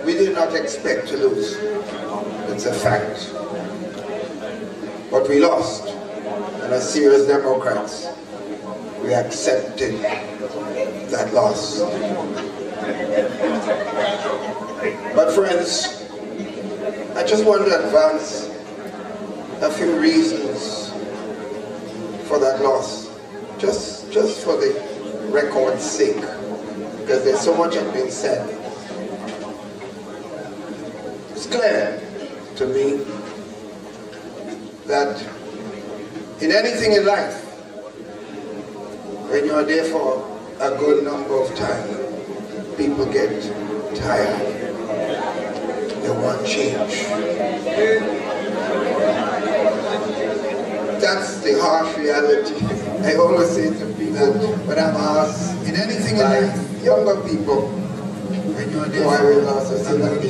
we did not expect to lose. It's a fact. But we lost. And as serious Democrats, we accepted that loss. But friends, I just want to advance a few reasons for that loss. Just for the record's sake, because there's so much has been said. It's clear to me that in anything in life, when you're there for a good number of time, people get tired. They want change. That's the harsh reality. I always say to people when I'm asked, in anything in life, younger people, when you're there, why we lost, I say that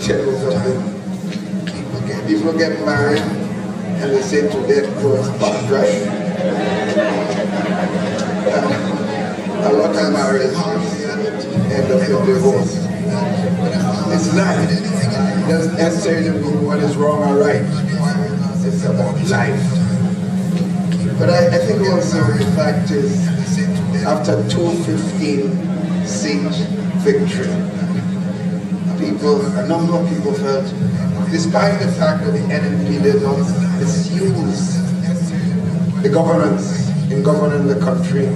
people get married and they say to them, go and spot right? A lot of marriages end up in divorce. It's not. It doesn't necessarily mean what is wrong or right. It's about life. But I think also the fact is, after 215 seat victory, a number of people felt, despite the fact that the NNP did not misuse the governance in governing the country,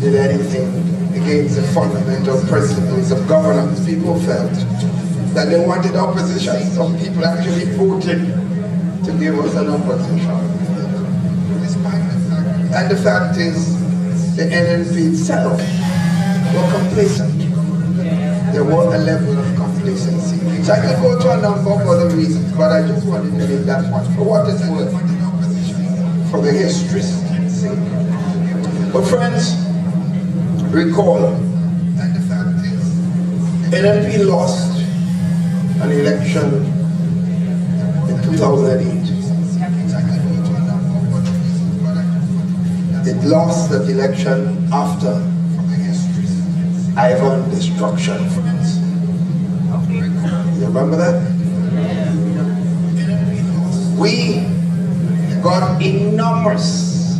did anything against the fundamental principles of governance, people felt that they wanted opposition. Some people actually voted to give us an opposition. And the fact is, the NNP itself were complacent. There was a level of complacency. So I could go to a number of other reasons, but I just wanted to make that one for what it's worth, for the history's sake. But friends, recall, NNP lost an election in 2008. It lost that election after Ivan destruction. You remember that? We got enormous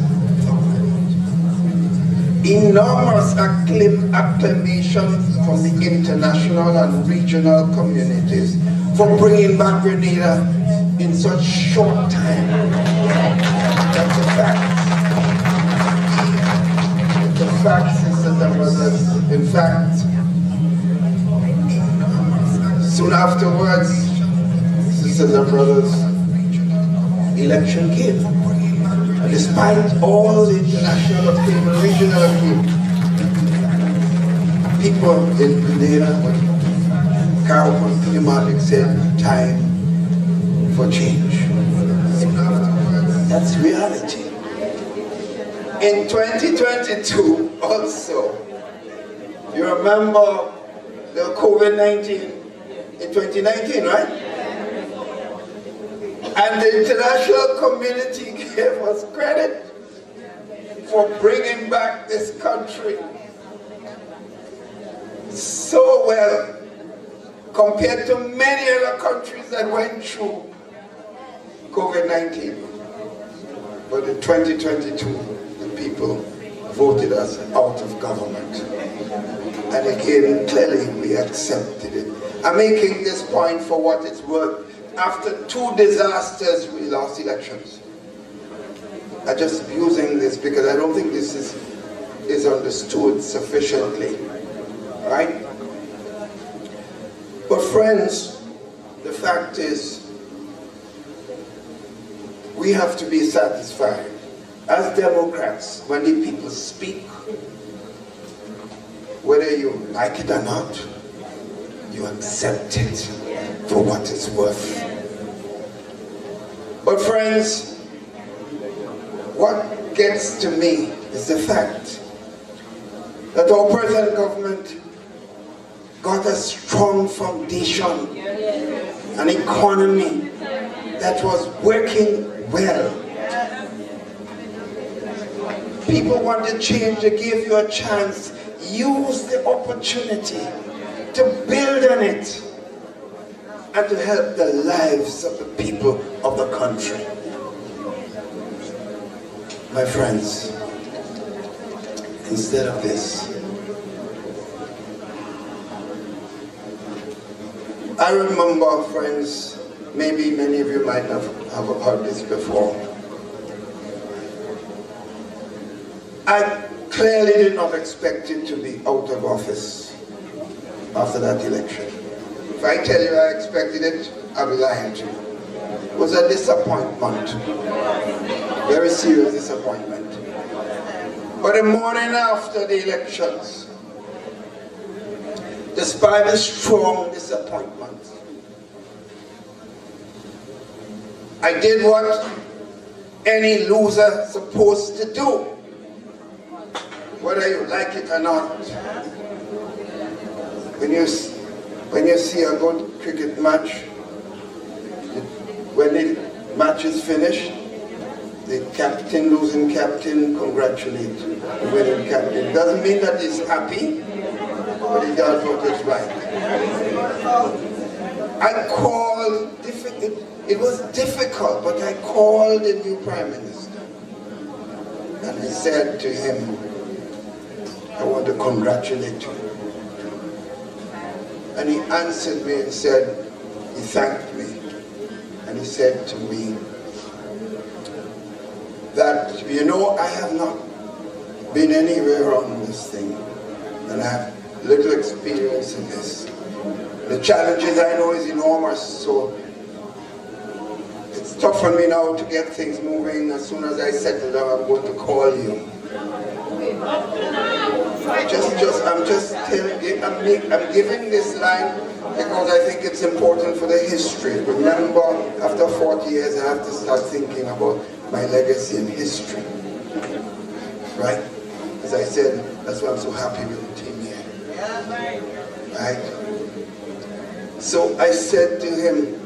acclamation from the international and regional communities for bringing back Grenada in such short time. That's a fact. The fact, sisters and brothers, in fact, soon afterwards, sisters and brothers, election came. And despite all the international acclaim and regional acclaim, people in Grenada, Carol Pneumatic said, time for change. That's reality. In 2022 also, you remember the COVID-19 in 2019, right? And the international community gave us credit for bringing back this country so well compared to many other countries that went through COVID-19. But in 2022, people voted us out of government. And again, clearly we accepted it. I'm making this point for what it's worth. After 2 disasters, we lost elections. I'm just using this because I don't think this is understood sufficiently. Right? But friends, the fact is, we have to be satisfied. As Democrats, when the people speak, whether you like it or not, you accept it for what it's worth. But friends, what gets to me is the fact that our present government got a strong foundation, an economy that was working well. People wanted change, they gave you a chance. Use the opportunity to build on it. and to help the lives of the people of the country. My friends, instead of this, I remember, friends, maybe many of you might have heard this before. I clearly did not expect it to be out of office after that election. If I tell you I expected it, I'll be lying to you. It was a disappointment. Very serious disappointment. But the morning after the elections, despite the strong disappointment, I did what any loser is supposed to do, whether you like it or not. When you see a good cricket match, when the match is finished, the captain, losing captain, congratulate the winning captain. Doesn't mean that he's happy, but he does what is right. I called, it was difficult, but I called the new Prime Minister. And I said to him, I want to congratulate you. And he answered me and said, he thanked me. And he said to me that, you know, I have not been anywhere on this thing. And I have little experience in this. The challenges I know is enormous, so it's tough for me now to get things moving. As soon as I settle down, I'm going to call you. I'm giving this line because I think it's important for the history. Remember, after 40 years, I have to start thinking about my legacy and history. Right? As I said, that's why I'm so happy with the team here. Right? So I said to him,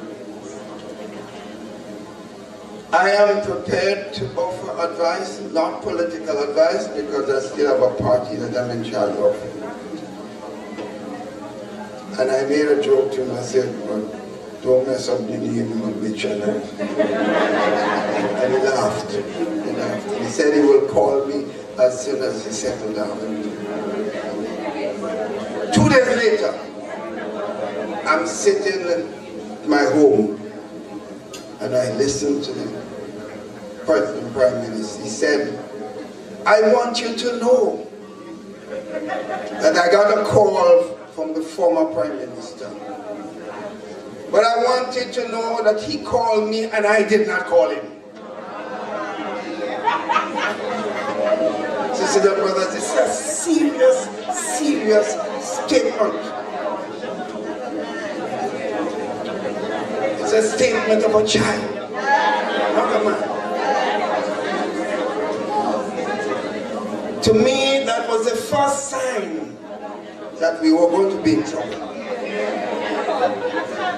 I am prepared to offer advice, not political advice, because I still have a party that I'm in charge of. And I made a joke to him. I said, well, don't mess up the name of bitch. And he laughed. He said he will call me as soon as he settled down. 2 days later, I'm sitting in my home and I listened to the President Prime Minister. He said, I want you to know that I got a call from the former Prime Minister. But I want you to know that he called me and I did not call him. Sisters and brothers, this is a serious, serious statement. It's a statement of a child, not a man. To me, that was the first sign that we were going to be in trouble.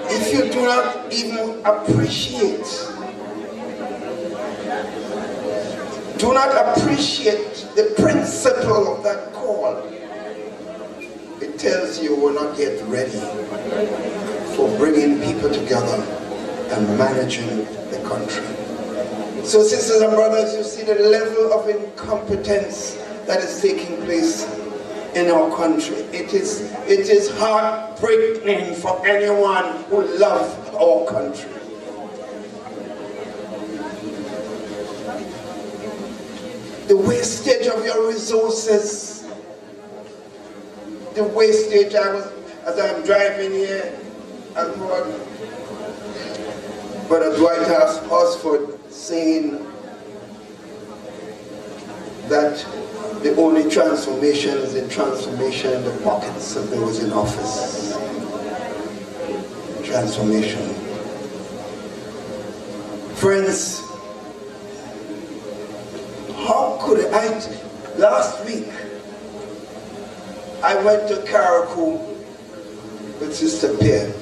If you do not even appreciate the principle of that call, it tells you we're not yet ready for bringing people together and managing the country. So sisters and brothers, you see the level of incompetence that is taking place in our country. It is heartbreaking for anyone who loves our country. The wastage of your resources, the wastage. As I'm driving here, I heard Brother Dwight Horsford saying that the only transformation is the transformation in the pockets of those in office. Transformation. Friends, how could last week, I went to Carriacou with Sister Pierre,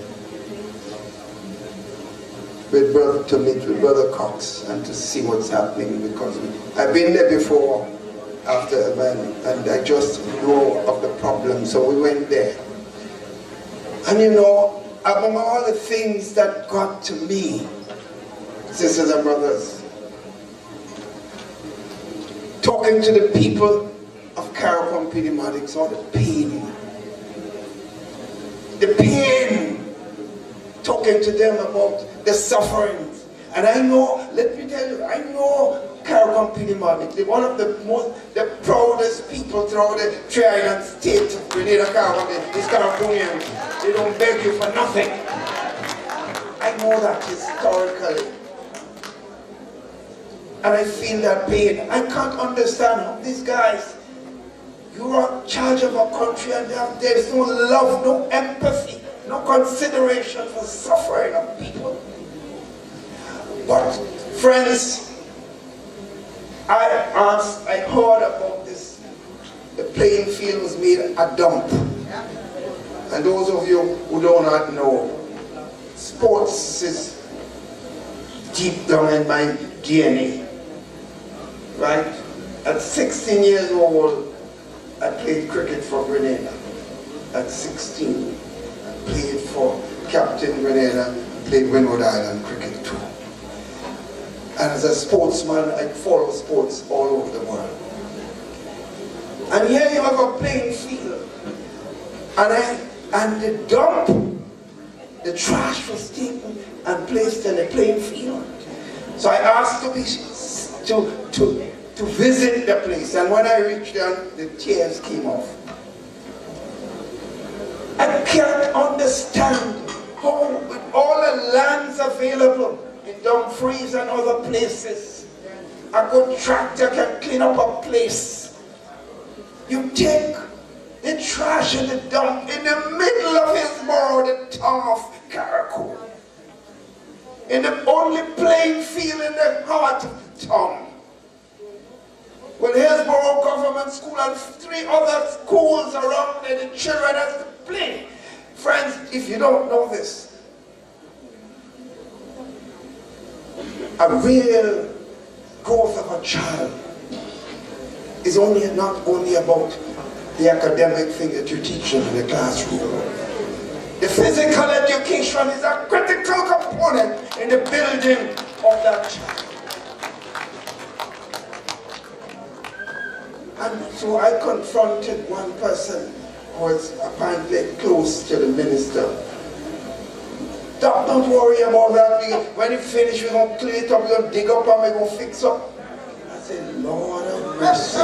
to meet with Brother Cox and to see what's happening, because I've been there before after event and I just know of the problem, so we went there. And you know, among all the things that got to me, sisters and brothers, talking to the people of Caricom Pidimatics saw the pain. The pain. Talking to them about the sufferings. And I know, let me tell you, I know Caricom Pidimatics, they're one of the proudest people throughout the Tri-Island state of Grenada, Caricom, these Cariconians. They don't beg you for nothing. I know that historically. And I feel that pain. I can't understand how these guys, you're in charge of a country and there's no love, no empathy, no consideration for suffering of people. But friends, I heard about this. The playing field was made a dump. And those of you who do not know, sports is deep down in my DNA. Right? At 16 years old, I played cricket for Grenada. At 16, I played for Captain Grenada, played Windward Island cricket too. And as a sportsman, I follow sports all over the world. And here you have a playing field. And the dump, the trash was taken and placed in the playing field. So I asked to visit the place, and when I reached there, the tears came off. I can't understand how, with all the lands available in Dumfries and other places, a good tractor can clean up a place. You take the trash and the dump in the middle of Hillsborough, the town of Carriacou, in the only playing field in the heart of the town. Well, Hillsborough Government School and 3 other schools around there, the children have to play. Friends, if you don't know this, a real growth of a child is not only about the academic thing that you teach them in the classroom. The physical education is a critical component in the building of that child. And so I confronted one person who was apparently close to the minister. Don't worry about that. When you finish, we're going to clean it up, we're going to dig up and we're going to fix up. I said, Lord have mercy.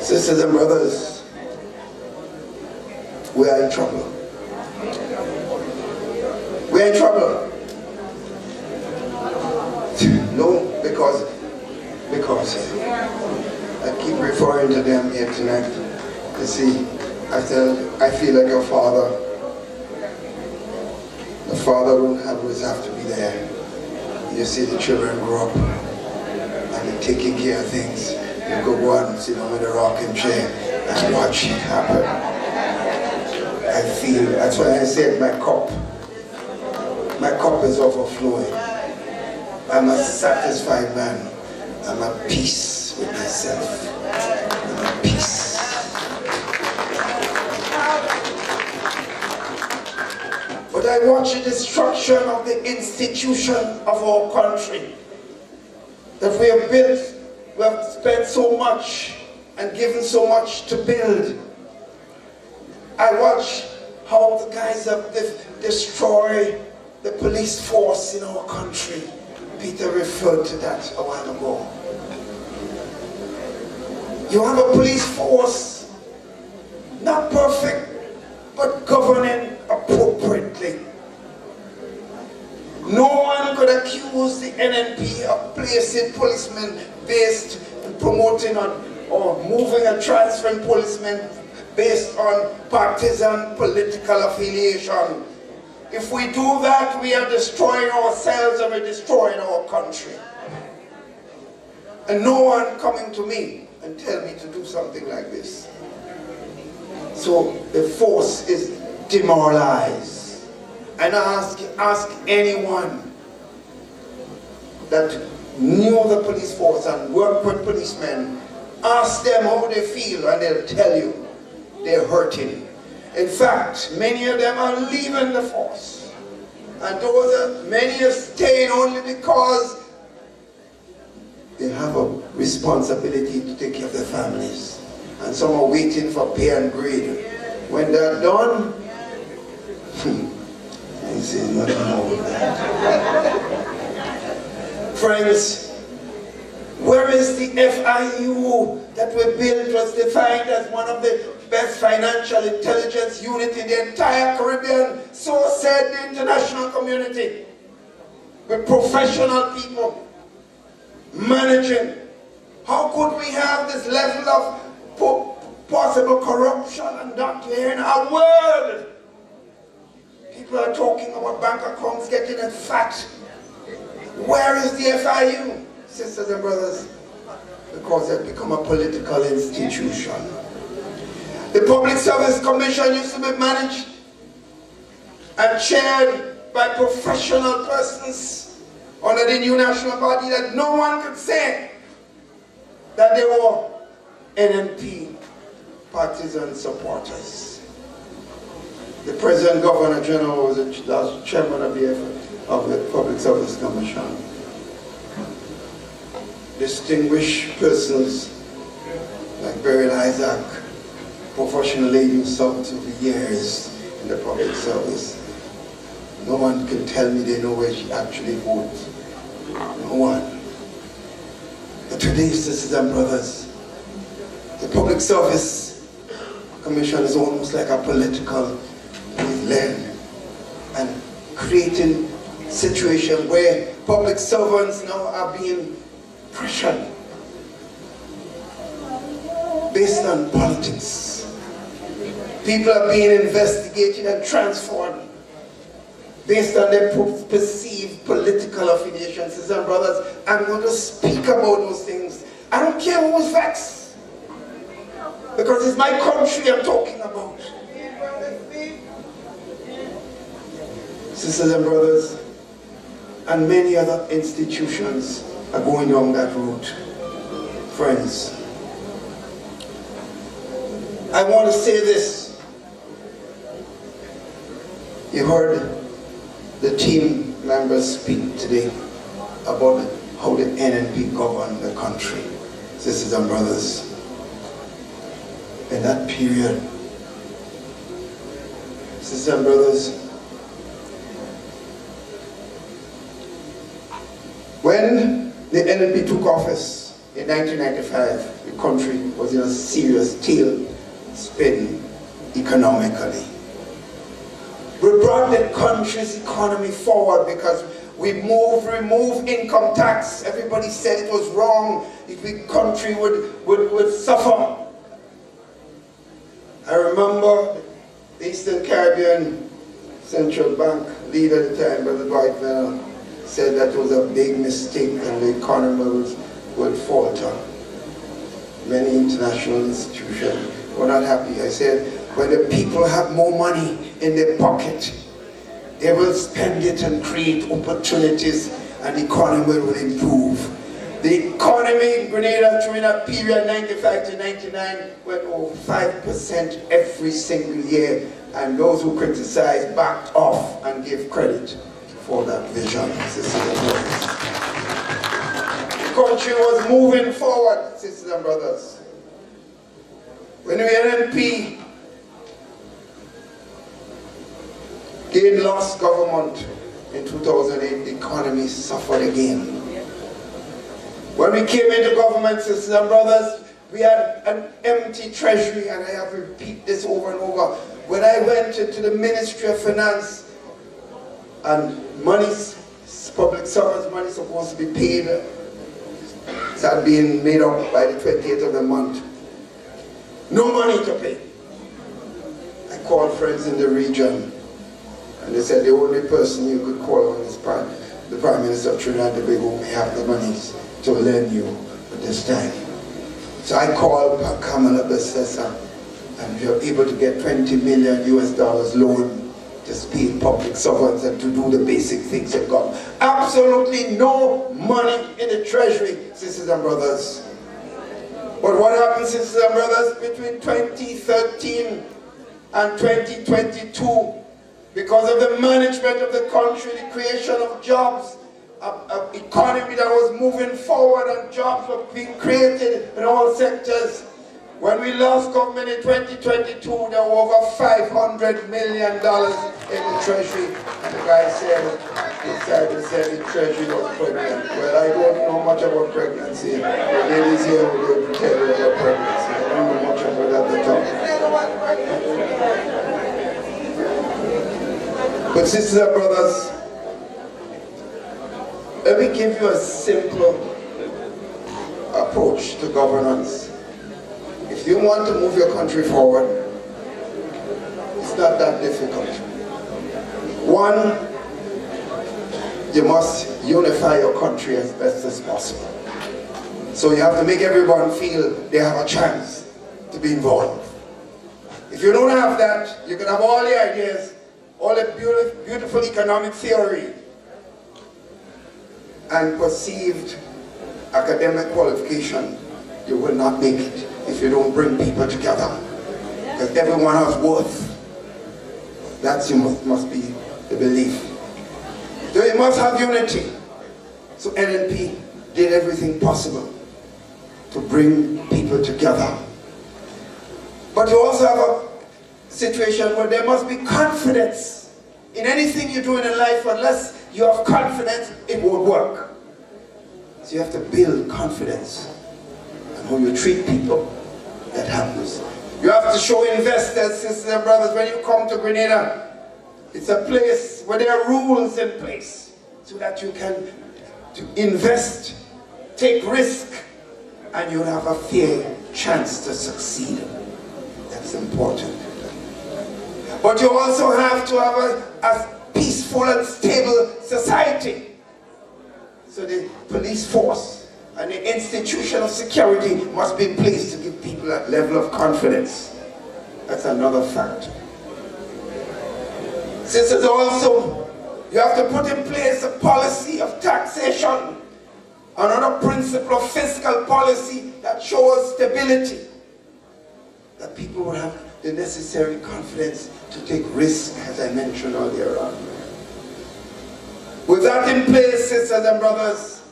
Sisters and brothers, we are in trouble. We are in trouble. No, because I keep referring to them here tonight. You see, I feel like a father. The father don't always have to be there. You see the children grow up and they're taking care of things. You go out and sit down with a rocking chair and watch it happen. I feel, that's why I said my cup is overflowing. I'm a satisfied man. I'm at peace with myself. I'm at peace. But I watch the destruction of the institution of our country that we have built. We have spent so much and given so much to build. I watch how the guys have destroyed the police force in our country. Peter referred to that a while ago. You have a police force, not perfect, but governing appropriately. No one could accuse the NNP of placing policemen based on promoting or moving and transferring policemen based on partisan political affiliation. If we do that, we are destroying ourselves and we're destroying our country. And no one coming to me and tell me to do something like this. So the force is demoralized. And I ask anyone that knew the police force and worked with policemen Ask them how they feel and they'll tell you they're hurting. In fact, many of them are leaving the force. And many are staying only because they have a responsibility to take care of their families. And some are waiting for pay and grade. When they're done, he says nothing more with that. Friends, where is the FIU that we built was defined as one of the best financial intelligence unit in the entire Caribbean? So said the international community. With professional people managing. How could we have this level of possible corruption and not here in our world? People are talking about bank accounts getting fat. Where is the FIU, sisters and brothers? Because they've become a political institution. The Public Service Commission used to be managed and chaired by professional persons under the new national party that no one could say that they were NNP partisan supporters. The President Governor General was the last chairman of the Public Service Commission. Distinguished persons like Beryl Isaac, professional lady served over years in the public service. No one can tell me they know where she actually votes. No one. But today, sisters and brothers, the Public Service Commission is almost like a political land and creating a situation where public servants now are being pressured based on politics. People are being investigated and transformed based on their perceived political affiliations. Sisters and brothers, I'm going to speak about those things. I don't care who's vexed, because it's my country I'm talking about. Sisters and brothers, and many other institutions are going down that route. Friends, I want to say this. You heard the team members speak today about how the NNP govern the country. Sisters and brothers, in that period, sisters and brothers, when the NNP took office in 1995, the country was in a serious tailspin economically. We brought the country's economy forward because we removed income tax. Everybody said it was wrong. The country would suffer. I remember the Eastern Caribbean Central Bank leader at the time, Brother Dwight Miller, said that was a big mistake and the economy would falter. Many international institutions were not happy. I said, when the people have more money in their pocket, they will spend it and create opportunities and the economy will improve. The economy in Grenada during that period, 95 to 99, went over 5% every single year, and those who criticized backed off and gave credit for that vision. The country was moving forward, sisters and brothers. When the NNP lost government in 2008, the economy suffered again. When we came into government, sisters and brothers, we had an empty treasury, and I have to repeat this over and over. When I went into the Ministry of Finance, and public service money supposed to be paid, started being made up by the 28th of the month. No money to pay. I called friends in the region, and they said the only person you could call on is the Prime Minister of Trinidad and Tobago may have the money to lend you at this time. So I called Kamala Besessa, and we were able to get $20 million loan to pay public servants and to do the basic things of God. Absolutely no money in the treasury, sisters and brothers. But what happened, sisters and brothers, between 2013 and 2022, because of the management of the country, the creation of jobs, an economy that was moving forward and jobs were being created in all sectors. When we lost government in 2022, there were over $500 million in the treasury. And the guy said, he said the treasury was pregnant. Well, I don't know much about pregnancy. The ladies here will tell you about pregnancy. I don't know much about that at all. But sisters and brothers, let me give you a simple approach to governance. If you want to move your country forward, it's not that difficult. One, you must unify your country as best as possible. So you have to make everyone feel they have a chance to be involved. If you don't have that, you can have all the ideas, all the beautiful economic theory, and perceived academic qualification, you will not make it if you don't bring people together. Because everyone has worth. That must be the belief. So you must have unity. So NNP did everything possible to bring people together. But you also have a situation where there must be confidence. In anything you do in life, unless you have confidence, it won't work. So you have to build confidence. And when you treat people, that happens. You have to show investors, sisters and brothers, when you come to Grenada, it's a place where there are rules in place so that you can invest, take risk, and you'll have a fair chance to succeed. That's important. But you also have to have a peaceful and stable society. So the police force and the institution of security must be in place to give people that level of confidence. That's another factor. Sisters, also, you have to put in place a policy of taxation, another principle of fiscal policy that shows stability, that people will have the necessary confidence to take risk, as I mentioned earlier on. With that in place, sisters and brothers,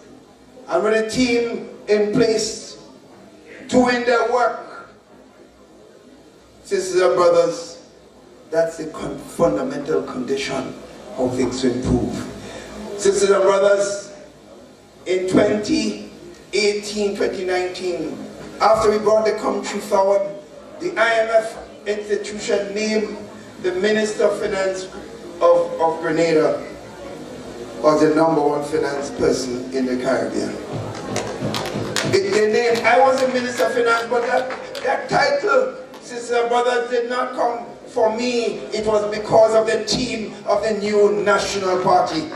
and with a team in place doing their work, sisters and brothers, that's the fundamental condition how things will improve. Sisters and brothers, in 2018, 2019, after we brought the country forward, the IMF institution named the Minister of Finance of Grenada was the #1 finance person in the Caribbean. I was the Minister of Finance, but that title, sisters and brothers, did not come for me. It was because of the team of the new National Party.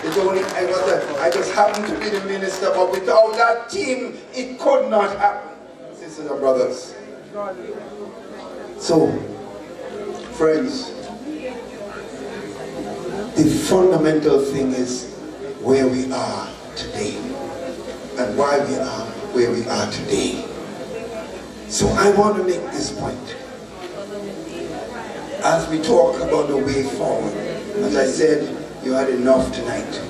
I just happened to be the minister, but without that team, it could not happen, sisters and brothers. So, friends, the fundamental thing is where we are today and why we are where we are today. So I want to make this point. As we talk about the way forward, as I said, you had enough tonight.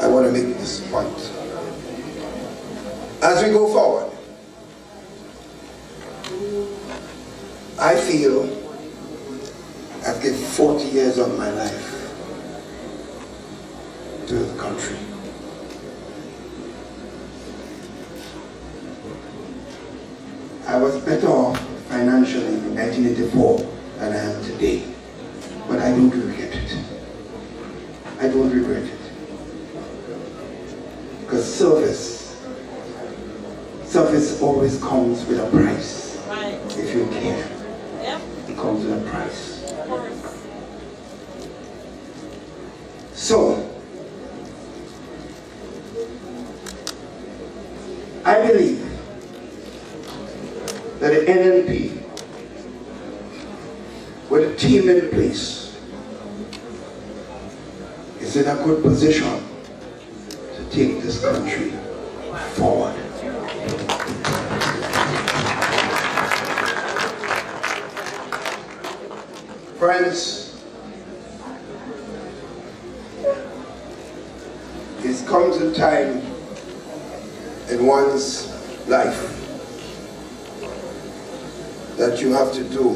I want to make this point. As we go forward, I feel I've given 40 years of my life to the country. I was better off financially in 1984 than I am today, but I don't regret it. I don't regret it. Because service always comes with a price. Right. If you care, it comes with a price. Of course. So, I believe that the NNP, with a team in place, is in a good position to take this country forward. Friends, it comes a time in one's life that you have to do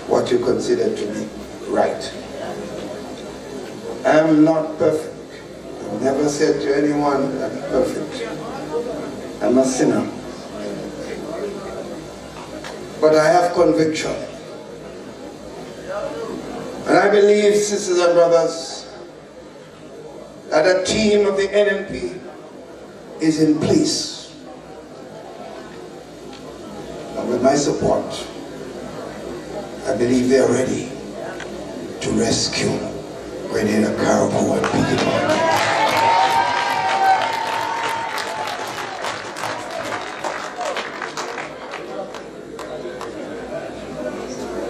what you consider to be right. I am not perfect. I've never said to anyone that I'm perfect. I'm a sinner. But I have conviction. And I believe, sisters and brothers, that a team of the NNP is in place. And with my support, I believe they are ready to rescue Grenada, Caribou, and Pequimont.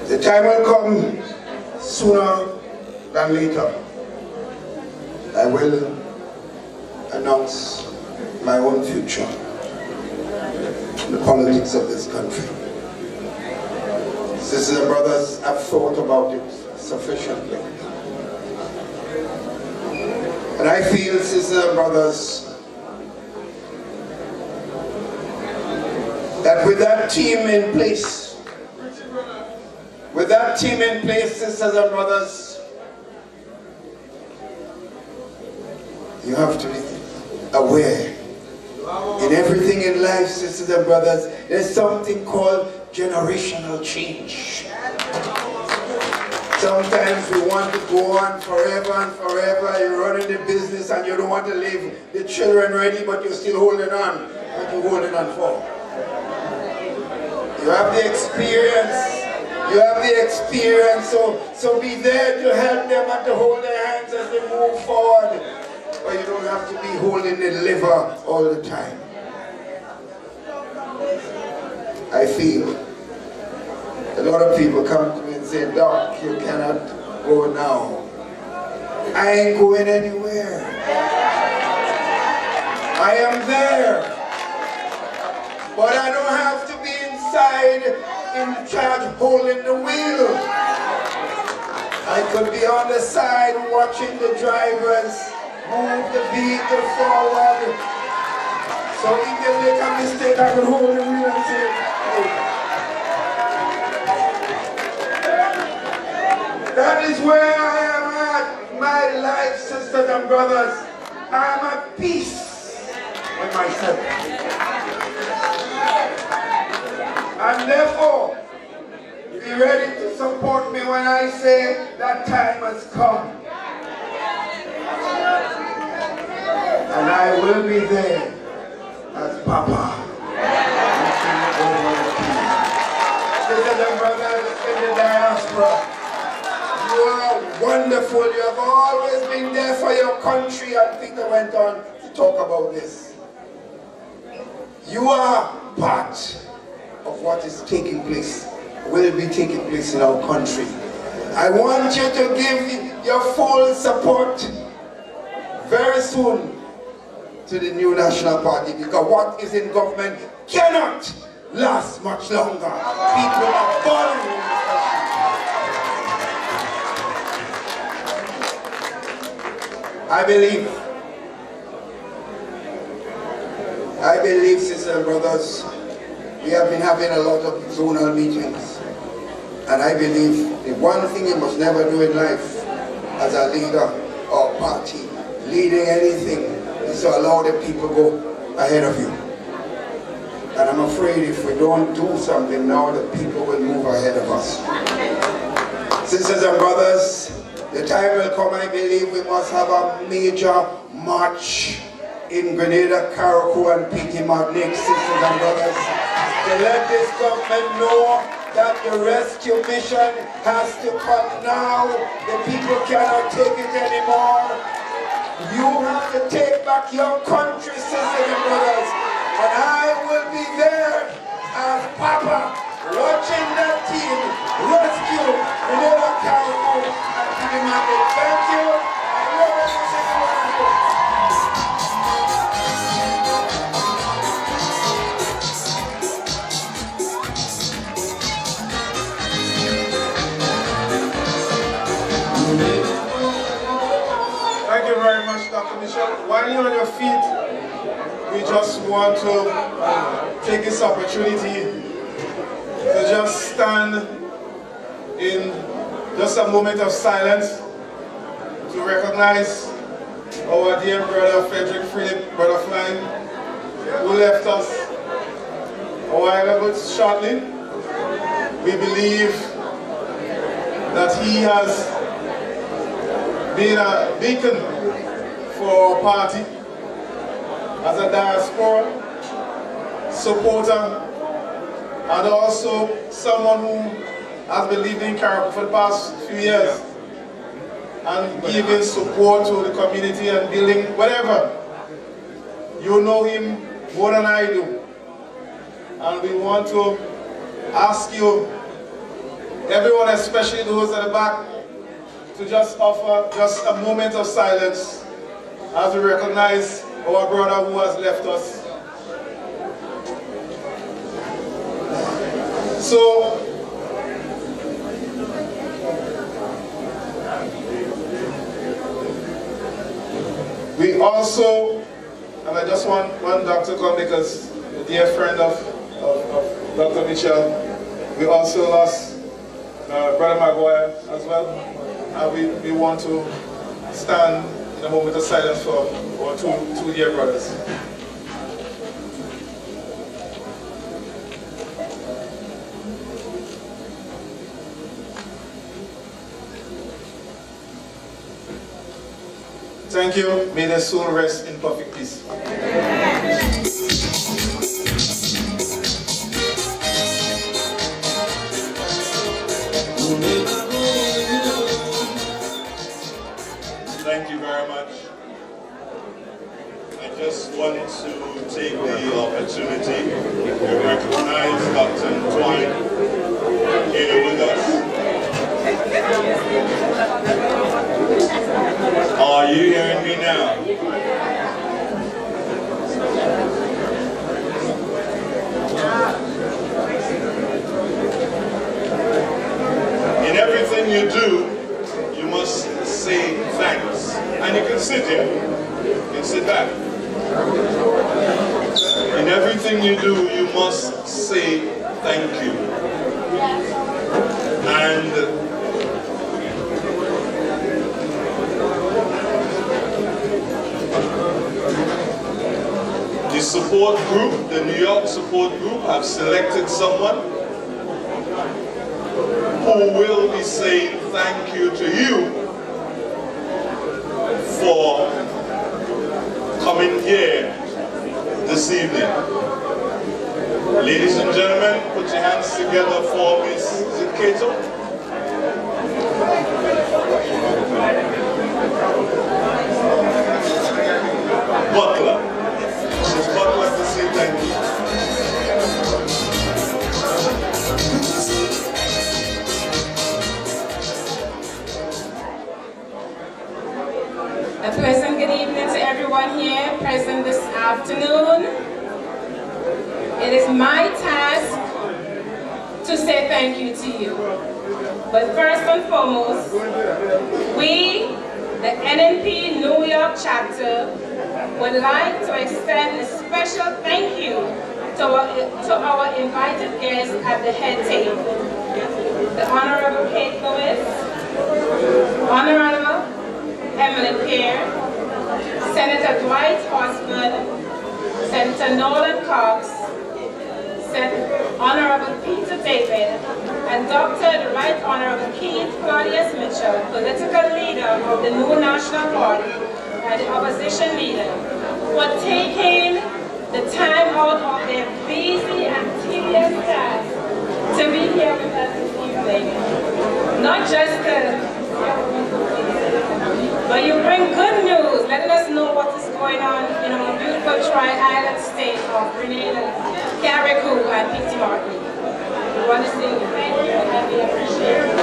The time will come sooner than later. I will announce my own future in the politics of this country. Sisters and brothers, I've thought about it sufficiently. And I feel, sisters and brothers, that with that team in place, sisters and brothers, you have to be aware. In everything in life, sisters and brothers, there's something called generational change. Sometimes we want to go on forever and forever. You're running the business and you don't want to leave the children ready, but you're still holding on. What you're holding on for? You have the experience. You have the experience, so be there to help them and to hold their hands as they move forward. But you don't have to be holding the liver all the time. I feel a lot of people come to me and say, Doc, you cannot go now. I ain't going anywhere. I am there. But I don't have to be inside in charge holding the wheel. I could be on the side watching the drivers move the vehicle forward. So if they make a mistake, I can hold the wheel and say, hey. That is where I am at. My life, sisters and brothers, I am at peace with myself. And therefore, be ready to support me when I say that time has come. And I will be there as Papa. Sisters and brothers in the diaspora, you are wonderful. You have always been there for your country. And Peter went on to talk about this. You are part of what is taking place, will be taking place in our country. I want you to give your full support very soon to the new National Party, because what is in government cannot last much longer. People are falling in this country. I believe, sisters and brothers, we have been having a lot of zonal meetings. And I believe the one thing you must never do in life as a leader or party, leading anything, is to allow the people go ahead of you. And I'm afraid if we don't do something now, the people will move ahead of us. Sisters and brothers, the time will come, I believe, we must have a major march in Grenada, Caribou, and Pequimont next, sisters and brothers, to let this government know that the rescue mission has to come now. The people cannot take it anymore. You have to take back your country, sisters and brothers. And I will be there as Papa, watching that team rescue Grenada, Caribou, and Pequimont. Thank you. I love every single one of you. while you're on your feet, we just want to take this opportunity to just stand in just a moment of silence to recognize our dear brother Frederick Philip Butterfly, who left us a while ago shortly. We believe that he has been a beacon for our party as a diaspora supporter, and also someone who has been living in Caribou for the past few years and giving support to the community and building whatever. You know him more than I do. And we want to ask you, everyone, especially those at the back, to just offer just a moment of silence as we recognize our brother who has left us. So, we also, and I just want one doctor to come because a dear friend of Dr. Mitchell, we also lost Brother Maguire as well, and we want to stand in a moment of silence for our two dear brothers. Thank you. May their soul rest in perfect peace. Thank you very much. I just wanted to take the opportunity to recognize Dr. Twine here with us. Are you hearing me now? In everything you do, you must say thanks. And you can sit here. You can sit back. In everything you do, you must say thank you. And the support group, the New York support group, have selected someone who will be saying thank you to you for coming here this evening. Ladies and gentlemen, put your hands together for Miss Cato. Butler. Mrs. Butler to say thank you. A pleasant good evening to everyone here present this afternoon. It is my task to say thank you to you. But first and foremost, we, the NNP New York chapter, would like to extend a special thank you to our invited guests at the head table. The Honorable Kate Lewis, Honorable Emily Peer, Senator Dwight Osman, Senator Nolan Cox, Honorable Peter David, and Dr. the Right Honorable Keith Claudius Mitchell, political leader of the New National Party and the opposition leader, for taking the time out of their busy and tedious task to be here with us this evening. Not just but you bring good news, letting us know what is going on in our beautiful tri-island state of Grenada, Carriacou, and P.T. Martin. We want to say thank you and we appreciate you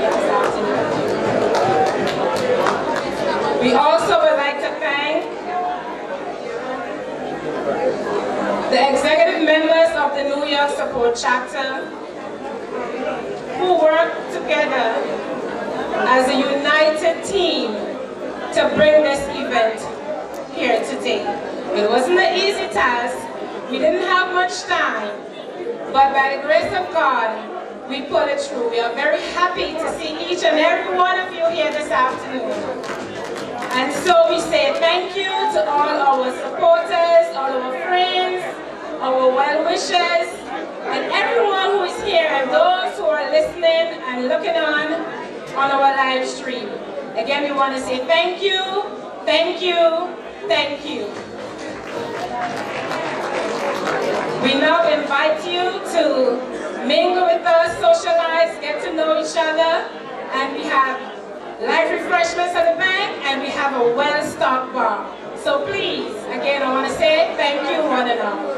this afternoon. We also would like to thank the executive members of the New York Support Chapter who work together as a united team to bring this event here take. It wasn't an easy task. We didn't have much time, but by the grace of God, we pulled it through. We are very happy to see each and every one of you here this afternoon. And so we say thank you to all our supporters, all our friends, our well-wishers, and everyone who is here, and those who are listening and looking on our live stream. Again, we want to say thank you, thank you, thank you. We now invite you to mingle with us, socialize, get to know each other, and we have light refreshments at the back, and we have a well-stocked bar. So please, again, I want to say thank you one and all.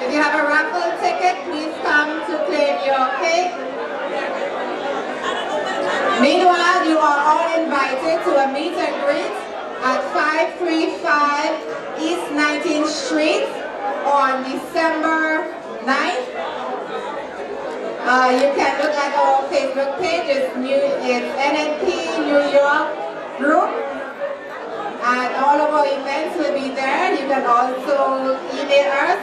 If you have a raffle ticket, please come to claim are all invited to a meet and greet at 535 East 19th Street on December 9th. You can look at our Facebook page. It's NNP New York Group. And all of our events will be there. You can also email us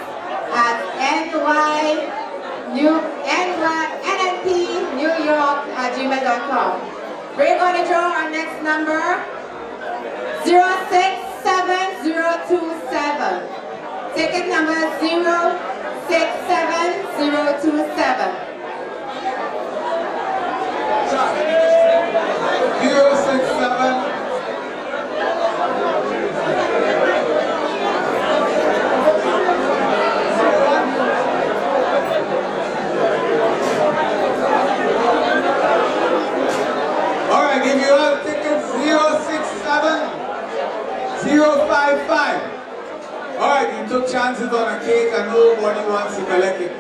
at nnpnewyork@gmail.com. We're going to draw our next number, 067027. Ticket number 067027. 067. All right, give you all tickets 067055. All right, you took chances on a cake and nobody wants to collect it.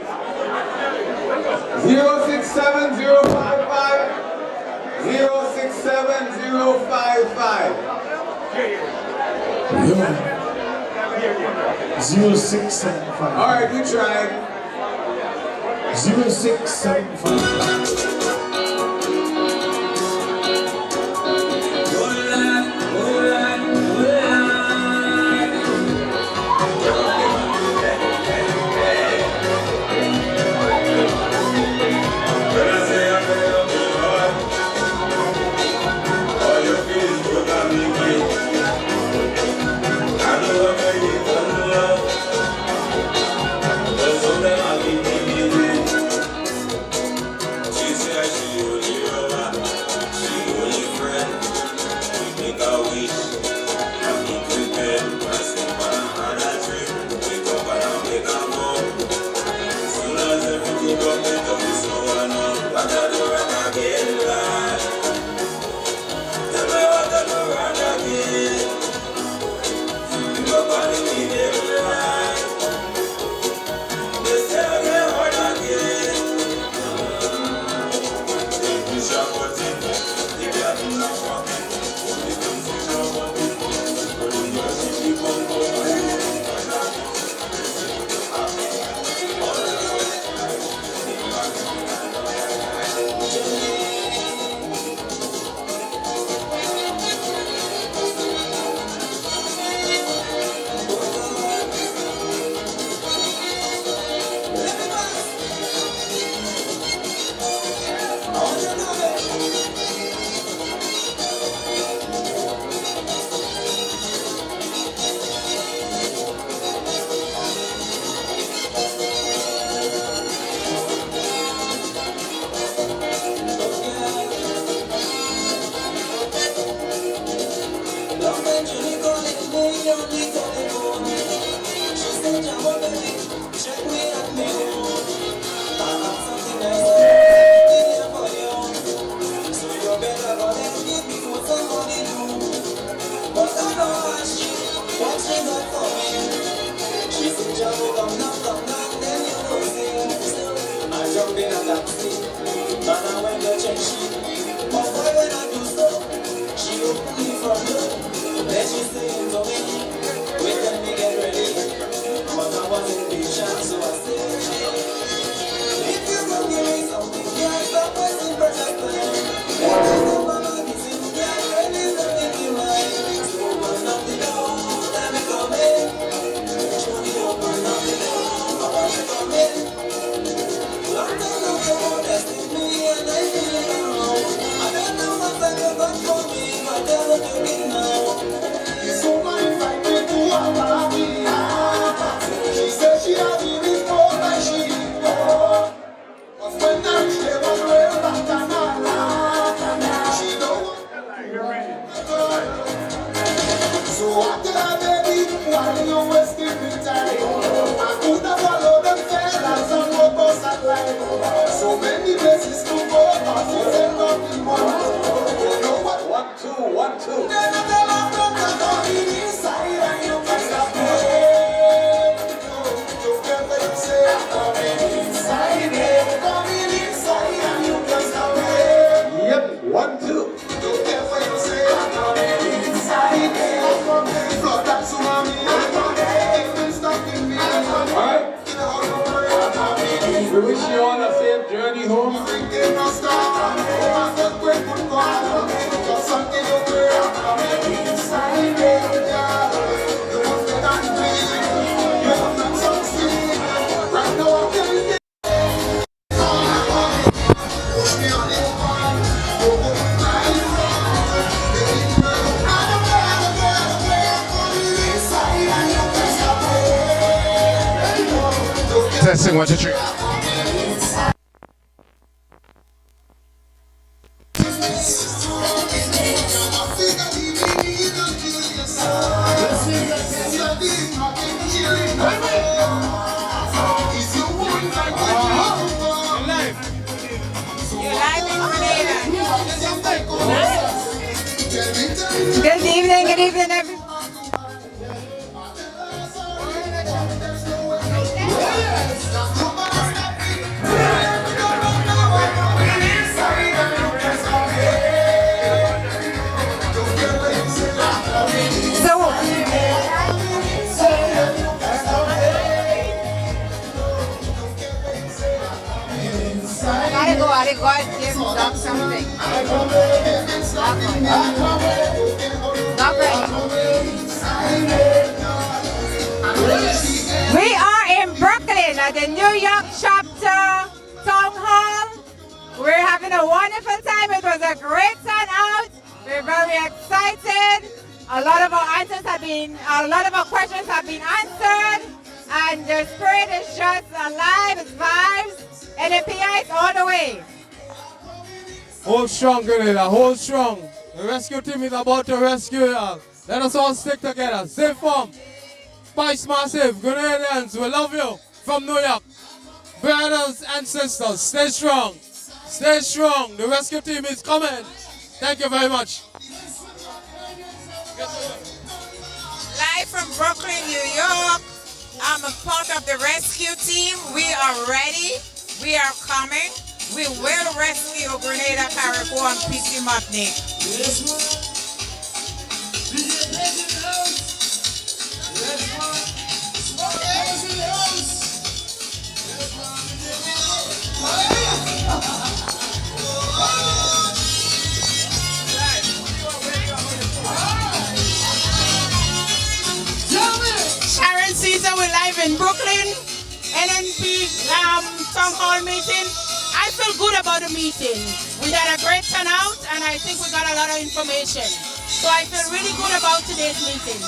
067055. 067055. 0675. All right, you tried. 0675. Yep, 1, 2. wish you all a safe journey home. Testing 1, 2, 3. Good evening, everyone. I gotta give Doc something. Doc, we are in Brooklyn at the New York chapter Town Hall. We're having a wonderful time. It was a great turnout. We're very excited. A lot of our questions have been answered, and the spirit is just alive. It's vibes. NNP all the way. Hold strong, Grenada. Hold strong. The rescue team is about to rescue you. Let us all stick together. Stay firm. Spice Massive, Grenadians, we love you from New York. Brothers and sisters, stay strong. Stay strong. The rescue team is coming. Thank you very much. Live from Brooklyn, New York. I'm a part of the rescue team. We are ready. We are coming. We will rescue Grenada, Carriacou, and PC Magnic. Sharon Caesar, we're live in Brooklyn. NNP Town Hall meeting. I feel good about the meeting. We had a great turnout, and I think we got a lot of information. So I feel really good about today's meeting.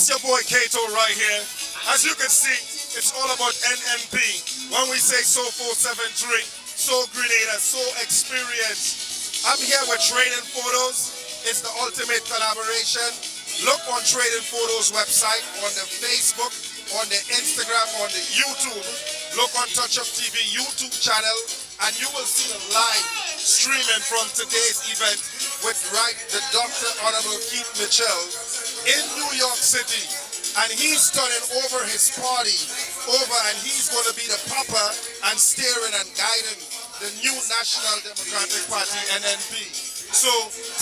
That's your boy Kato right here. As you can see, it's all about NNP. When we say So 473, So Grenada, So Experience. I'm here with Trading Photos. It's the ultimate collaboration. Look on Trading Photos website, on the Facebook, on the Instagram, on the YouTube. Look on Touch Up TV YouTube channel, and you will see the live streaming from today's event with the Dr. Honorable Keith Mitchell in New York City. And he's turning over his party and he's going to be the papa and steering and guiding the new National Democratic Party, NNP. So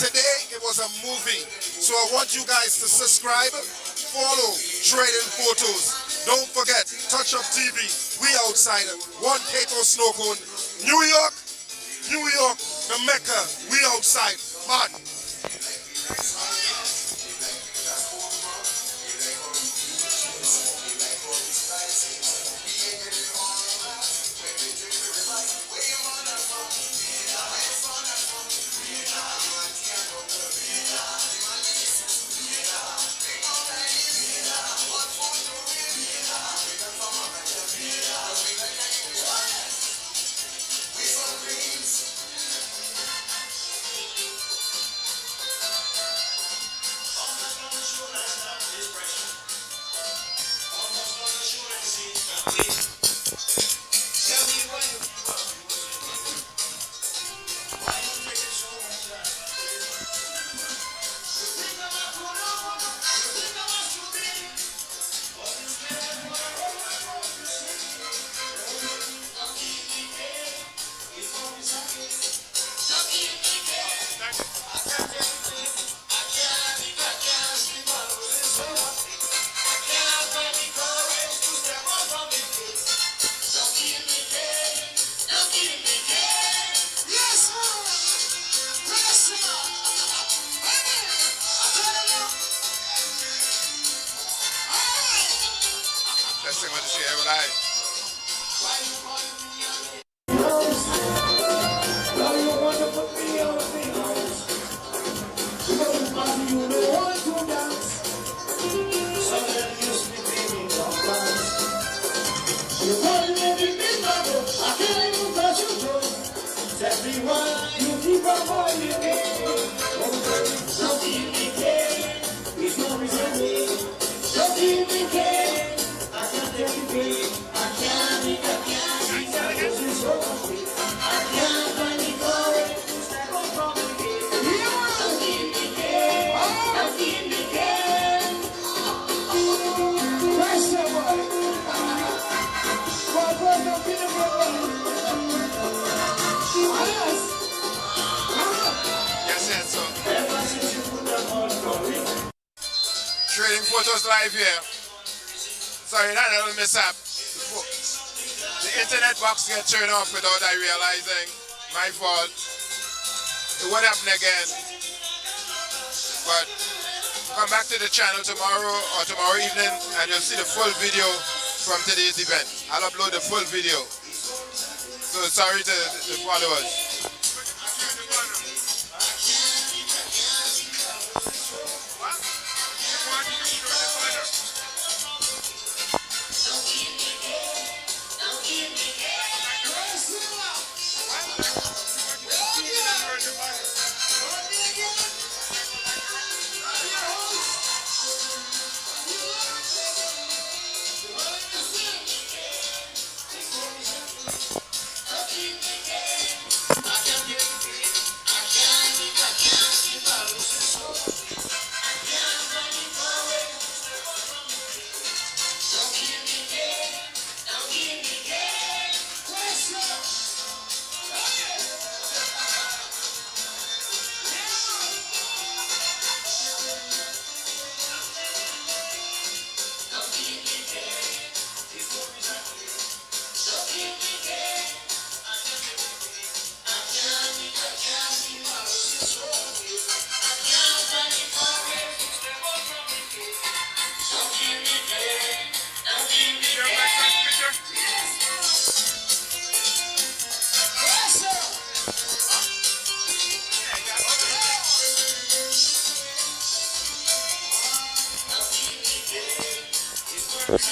today it was a movie. So I want you guys to subscribe, follow Trading Photos. Don't forget, Touch Up TV, we outside, one Kato Snow Cone. New York, the Mecca, we outside, man. Trading Photos live here. Sorry, that little mishap. The internet box get turned off without I realizing. My fault. It won't happen again. But come back to the channel tomorrow or tomorrow evening and you'll see the full video from today's event. I'll upload the full video. So sorry to the followers. All right.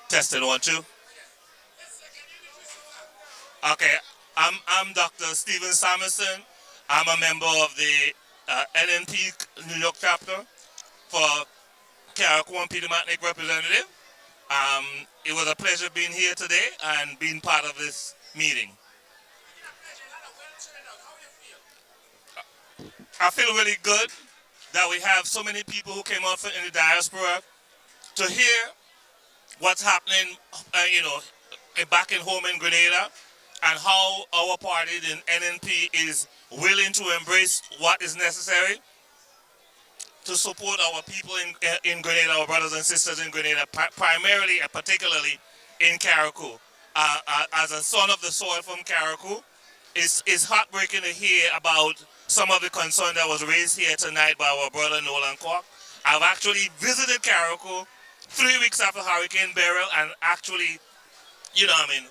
Testing 1 2. Okay, I'm Dr. Stephen Samuelson. I'm a member of the NNP New York chapter for Carriacou Peter Matnick representative. It was a pleasure being here today and being part of this meeting. I feel really good that we have so many people who came out in the diaspora to hear what's happening, back in home in Grenada, and how our party, the NNP, is willing to embrace what is necessary to support our people in Grenada, our brothers and sisters in Grenada, primarily and particularly in Carriacou. As a son of the soil from Carriacou, it's heartbreaking to hear about some of the concern that was raised here tonight by our brother Nolan Kwok. I've actually visited Carriacou 3 weeks after Hurricane Beryl and actually,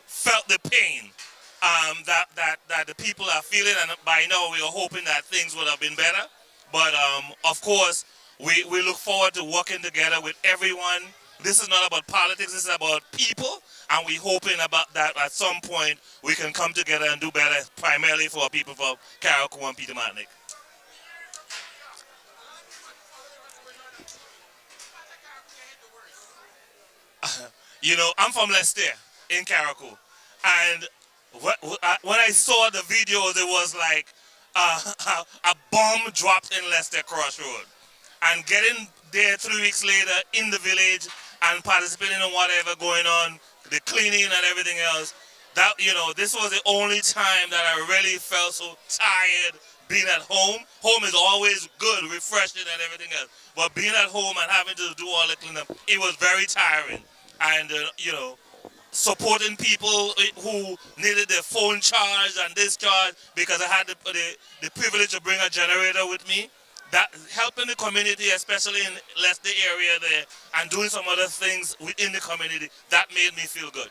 felt the pain that the people are feeling, and by now we are hoping that things would have been better. But of course, we look forward to working together with everyone. This is not about politics, this is about people, and we're hoping about that at some point we can come together and do better, primarily for our people from Carriacou and Peter Matnick. I'm from Leicester in Carriacou, and when I saw the videos, it was like a bomb dropped in Leicester Crossroad. And getting there 3 weeks later in the village and participating in whatever going on, the cleaning and everything else, this was the only time that I really felt so tired being at home. Home is always good, refreshing and everything else. But being at home and having to do all the cleanup, it was very tiring. And, supporting people who needed their phone charged and discharged, because I had the privilege to bring a generator with me. that helping the community, especially in Leicester area there, and doing some other things within the community, that made me feel good.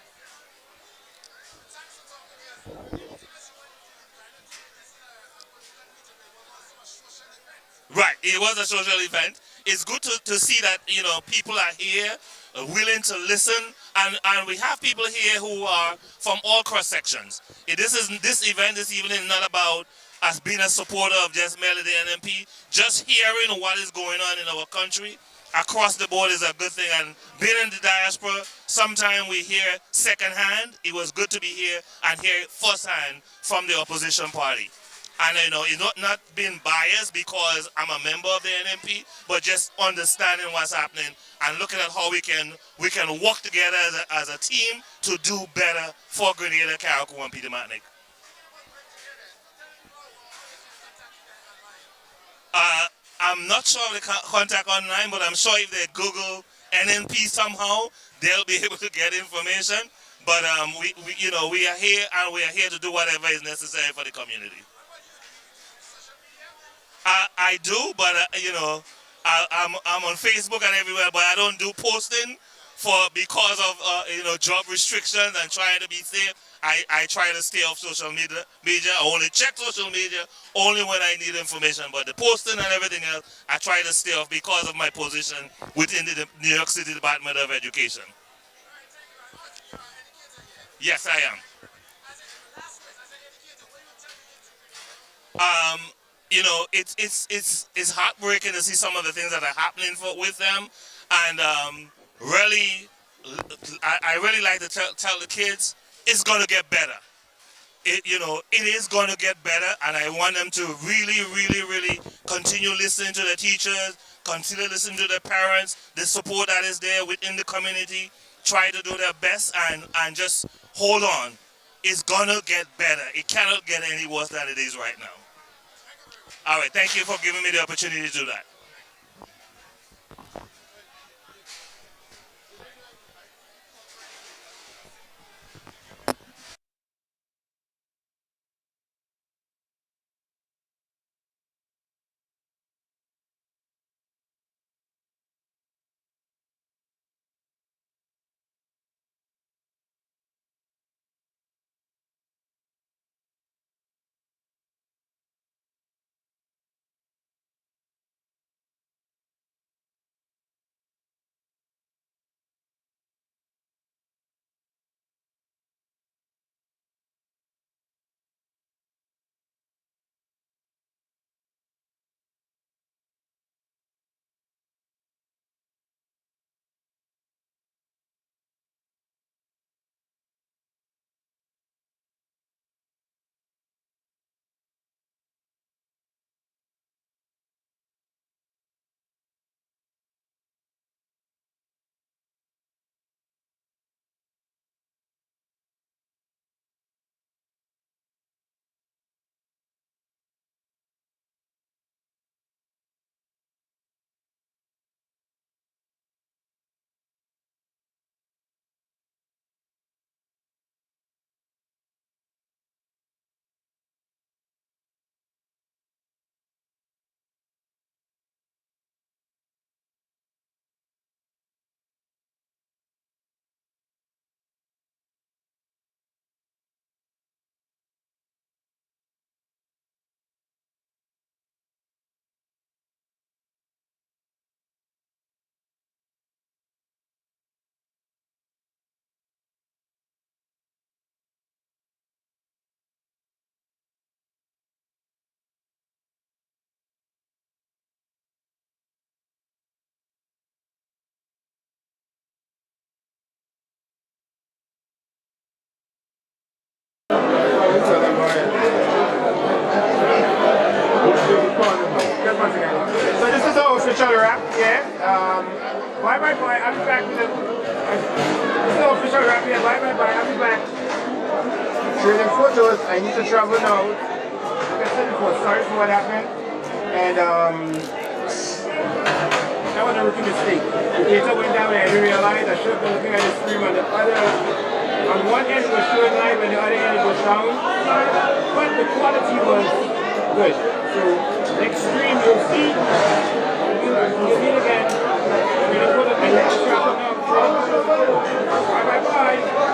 Right, it was a social event. It's good to see that, you know, people are here, willing to listen, and we have people here who are from all cross sections. This event this evening is not about us being a supporter of just merely the NNP. Just hearing what is going on in our country across the board is a good thing. And being in the diaspora, sometimes we hear secondhand. It was good to be here and hear it firsthand from the opposition party. And you know, it's not being biased because I'm a member of the NNP, but just understanding what's happening and looking at how we can work together as a team to do better for Grenada, Carriacou, and Peter Martinique. I'm not sure of the contact online, but I'm sure if they Google NNP somehow, they'll be able to get information. But we are here, and we are here to do whatever is necessary for the community. I do, but I'm on Facebook and everywhere, but I don't do posting because of job restrictions and trying to be safe. I try to stay off social media. I only check social media only when I need information, but the posting and everything else, I try to stay off because of my position within the New York City Department of Education. Yes, I am. It's heartbreaking to see some of the things that are happening with them, and really, I really like to tell the kids it's gonna get better. It is gonna get better, and I want them to really continue listening to the teachers, continue listening to the parents, the support that is there within the community. Try to do their best and just hold on. It's gonna get better. It cannot get any worse than it is right now. All right, thank you for giving me the opportunity to do that. So this is our official wrap, yeah. Bye bye bye, I'll be back with it. This is our official wrap, yeah. Bye bye bye, I'll be back. Trading photos, I need to travel now. Like I said before, sorry for what happened. And that was a rookie mistake. The data went down and I didn't realize I should have been looking at the stream on the other. On one end it was showing live and the other end it was down. But the quality was good. So Extreme, you'll see. You'll meet again. We're going to put a next shot on. Bye bye bye.